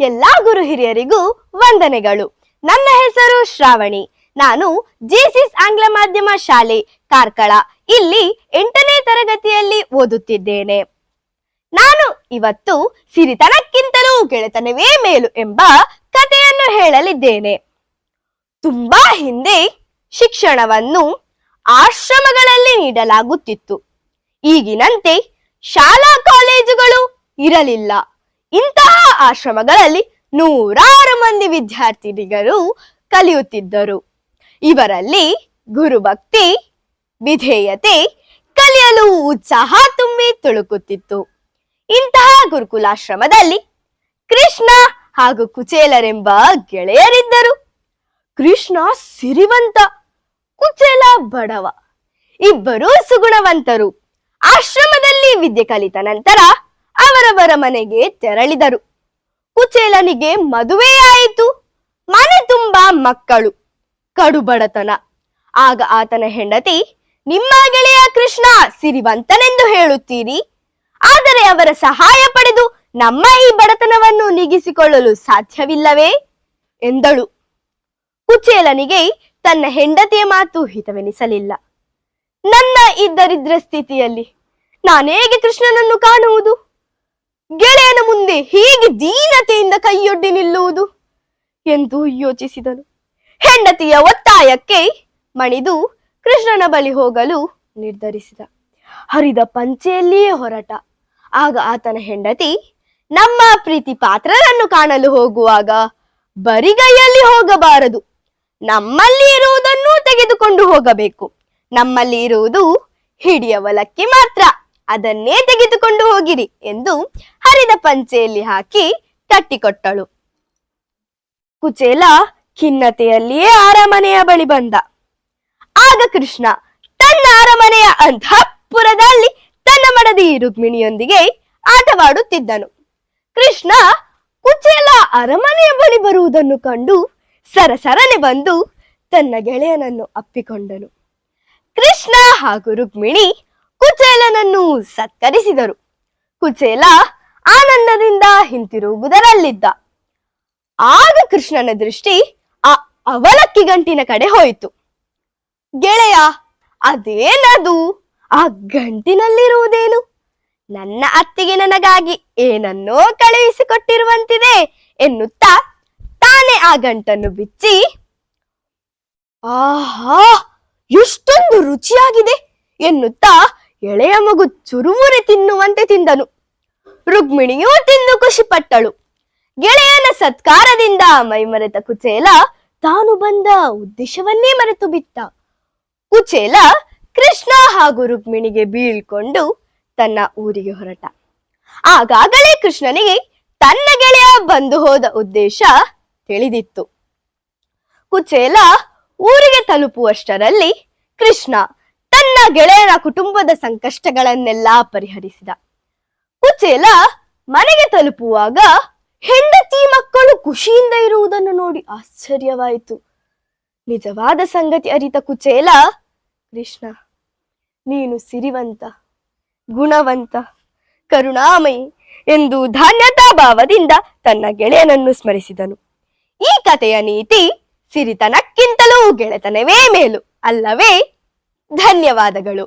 ಎಲ್ಲಾ ಗುರು ಹಿರಿಯರಿಗೂ ವಂದನೆಗಳು. ನನ್ನ ಹೆಸರು ಶ್ರಾವಣಿ. ನಾನು ಜೆಸಿಸ್ ಆಂಗ್ಲ ಮಾಧ್ಯಮ ಶಾಲೆ ಕಾರ್ಕಳ ಇಲ್ಲಿ 8ನೇ ತರಗತಿಯಲ್ಲಿ ಓದುತ್ತಿದ್ದೇನೆ. ನಾನು ಇವತ್ತು ಸಿರಿತನಕ್ಕಿಂತಲೂ ಗೆಳೆತನವೇ ಮೇಲು ಎಂಬ ಕಥೆಯನ್ನು ಹೇಳಲಿದ್ದೇನೆ. ತುಂಬಾ ಹಿಂದೆ ಶಿಕ್ಷಣವನ್ನು ಆಶ್ರಮಗಳಲ್ಲಿ ನೀಡಲಾಗುತ್ತಿತ್ತು. ಈಗಿನಂತೆ ಶಾಲಾ ಕಾಲೇಜುಗಳು ಇರಲಿಲ್ಲ. ಇಂತಹ ಆಶ್ರಮಗಳಲ್ಲಿ 100 ಮಂದಿ ವಿದ್ಯಾರ್ಥಿನಿಗಳು ಕಲಿಯುತ್ತಿದ್ದರು. ಇವರಲ್ಲಿ ಗುರುಭಕ್ತಿ, ವಿಧೇಯತೆ, ಕಲಿಯಲು ಉತ್ಸಾಹ ತುಂಬಿ ತುಳುಕುತ್ತಿತ್ತು. ಇಂತಹ ಗುರುಕುಲಾಶ್ರಮದಲ್ಲಿ ಕೃಷ್ಣ ಹಾಗೂ ಕುಚೇಲರೆಂಬ ಗೆಳೆಯರಿದ್ದರು. ಕೃಷ್ಣ ಸಿರಿವಂತ, ಕುಚೇಲ ಬಡವ. ಇಬ್ಬರೂ ಸುಗುಣವಂತರು. ಆಶ್ರಮದಲ್ಲಿ ವಿದ್ಯೆ ಕಲಿತ ನಂತರ ಅವರವರ ಮನೆಗೆ ತೆರಳಿದರು. ಕುಚೇಲನಿಗೆ ಮದುವೆಯಾಯಿತು. ಮನೆ ತುಂಬಾ ಮಕ್ಕಳು, ಕಡು ಬಡತನ. ಆಗ ಆತನ ಹೆಂಡತಿ, ನಿಮ್ಮ ಗೆಳೆಯ ಕೃಷ್ಣ ಸಿರಿವಂತನೆಂದು ಹೇಳುತ್ತೀರಿ, ಆದರೆ ಅವರ ಸಹಾಯ ಪಡೆದು ನಮ್ಮ ಈ ಬಡತನವನ್ನು ನೀಗಿಸಿಕೊಳ್ಳಲು ಸಾಧ್ಯವಿಲ್ಲವೇ ಎಂದಳು. ಕುಚೇಲನಿಗೆ ತನ್ನ ಹೆಂಡತಿಯ ಮಾತು ಹಿತವೆನಿಸಲಿಲ್ಲ. ನನ್ನ ಈ ದರಿದ್ರ ಸ್ಥಿತಿಯಲ್ಲಿ ನಾನೇಗೆ ಕೃಷ್ಣನನ್ನು ಕಾಣುವುದು? ಗೆಳೆಯನ ಮುಂದೆ ಹೀಗೆ ದೀನತೆಯಿಂದ ಕೈಯೊಡ್ಡಿ ನಿಲ್ಲುವುದು ಎಂದು ಯೋಚಿಸಿದನು. ಹೆಂಡತಿಯ ಒತ್ತಾಯಕ್ಕೆ ಮಣಿದು ಕೃಷ್ಣನ ಬಳಿ ಹೋಗಲು ನಿರ್ಧರಿಸಿದ. ಹರಿದ ಪಂಚೆಯಲ್ಲಿಯೇ ಹೊರಟ. ಆಗ ಆತನ ಹೆಂಡತಿ, ನಮ್ಮ ಪ್ರೀತಿ ಪಾತ್ರರನ್ನು ಕಾಣಲು ಹೋಗುವಾಗ ಬರಿಗೈಯಲ್ಲಿ ಹೋಗಬಾರದು, ನಮ್ಮಲ್ಲಿ ಇರುವುದನ್ನು ತೆಗೆದುಕೊಂಡು ಹೋಗಬೇಕು. ನಮ್ಮಲ್ಲಿ ಇರುವುದು ಹಿಡಿಯವಲಕ್ಕಿ ಮಾತ್ರ, ಅದನ್ನೇ ತೆಗೆದುಕೊಂಡು ಹೋಗಿರಿ ಎಂದು ಹರಿದ ಪಂಚೆಯಲ್ಲಿ ಹಾಕಿ ಕಟ್ಟಿಕೊಟ್ಟಳು. ಕುಚೇಲ ಖಿನ್ನತೆಯಲ್ಲಿಯೇ ಅರಮನೆಯ ಬಳಿ ಬಂದ. ಆಗ ಕೃಷ್ಣ ತನ್ನ ಅರಮನೆಯ ಅಂತಃಪುರದಲ್ಲಿ ತನ್ನ ಮಡದಿ ರುಕ್ಮಿಣಿಯೊಂದಿಗೆ ಆಟವಾಡುತ್ತಿದ್ದನು. ಕೃಷ್ಣ ಕುಚೇಲ ಅರಮನೆಯ ಬಳಿ ಬರುವುದನ್ನು ಕಂಡು ಸರಸರನೆ ಬಂದು ತನ್ನ ಗೆಳೆಯನನ್ನು ಅಪ್ಪಿಕೊಂಡನು. ಕೃಷ್ಣ ಹಾಗೂ ರುಕ್ಮಿಣಿ ಕುಚೇಲನನ್ನು ಸತ್ಕರಿಸಿದರು. ಕುಚೇಲ ಆನಂದದಿಂದ ಹಿಂತಿರುಗುವುದರಲ್ಲಿದ್ದ. ಆಗ ಕೃಷ್ಣನ ದೃಷ್ಟಿ ಆ ಅವಲಕ್ಕಿ ಗಂಟಿನ ಕಡೆ ಹೋಯಿತು. ಗೆಳೆಯ, ಅದೇನದು? ಆ ಗಂಟಿನಲ್ಲಿರುವುದೇನು? ನನ್ನ ಅತ್ತಿಗೆ ನನಗಾಗಿ ಏನನ್ನೋ ಕಳುಹಿಸಿಕೊಟ್ಟಿರುವಂತಿದೆ ಎನ್ನುತ್ತಾ ತಾನೇ ಆ ಗಂಟನ್ನು ಬಿಚ್ಚಿ, ಆಹಾ, ಎಷ್ಟೊಂದು ರುಚಿಯಾಗಿದೆ ಎನ್ನುತ್ತಾ ಎಳೆಯ ಮಗು ಚುರುಮುರಿ ತಿನ್ನುವಂತೆ ತಿಂದನು. ರುಕ್ಮಿಣಿಯೂ ತಿಂದು ಖುಷಿಪಟ್ಟಳು. ಗೆಳೆಯನ ಸತ್ಕಾರದಿಂದ ಮೈಮರೆತ ಕುಚೇಲ ತಾನು ಬಂದ ಉದ್ದೇಶವನ್ನೇ ಮರೆತು ಬಿಟ್ಟ. ಕುಚೇಲ ಕೃಷ್ಣ ಹಾಗೂ ರುಕ್ಮಿಣಿಗೆ ಬೀಳ್ಕೊಂಡು ತನ್ನ ಊರಿಗೆ ಹೊರಟ. ಆಗಾಗಲೇ ಕೃಷ್ಣನಿಗೆ ತನ್ನ ಗೆಳೆಯ ಬಂದು ಹೋದ ಉದ್ದೇಶ ತಿಳಿದಿತ್ತು. ಕುಚೇಲ ಊರಿಗೆ ತಲುಪುವಷ್ಟರಲ್ಲಿ ಕೃಷ್ಣ ತನ್ನ ಗೆಳೆಯನ ಕುಟುಂಬದ ಸಂಕಷ್ಟಗಳನ್ನೆಲ್ಲ ಪರಿಹರಿಸಿದ. ಕುಚೇಲ ಮನೆಗೆ ತಲುಪುವಾಗ ಹೆಂಡತಿ ಮಕ್ಕಳು ಖುಷಿಯಿಂದ ಇರುವುದನ್ನು ನೋಡಿ ಆಶ್ಚರ್ಯವಾಯಿತು. ನಿಜವಾದ ಸಂಗತಿ ಅರಿತ ಕುಚೇಲ, ಕೃಷ್ಣ, ನೀನು ಸಿರಿವಂತ, ಗುಣವಂತ, ಕರುಣಾಮಯಿ ಎಂದು ಧನ್ಯತಾ ಭಾವದಿಂದ ತನ್ನ ಗೆಳೆಯನನ್ನು ಸ್ಮರಿಸಿದನು. ಈ ಕಥೆಯ ನೀತಿ ಸಿರಿತನಕ್ಕಿಂತಲೂ ಗೆಳೆತನವೇ ಮೇಲು ಅಲ್ಲವೇ? ಧನ್ಯವಾದಗಳು.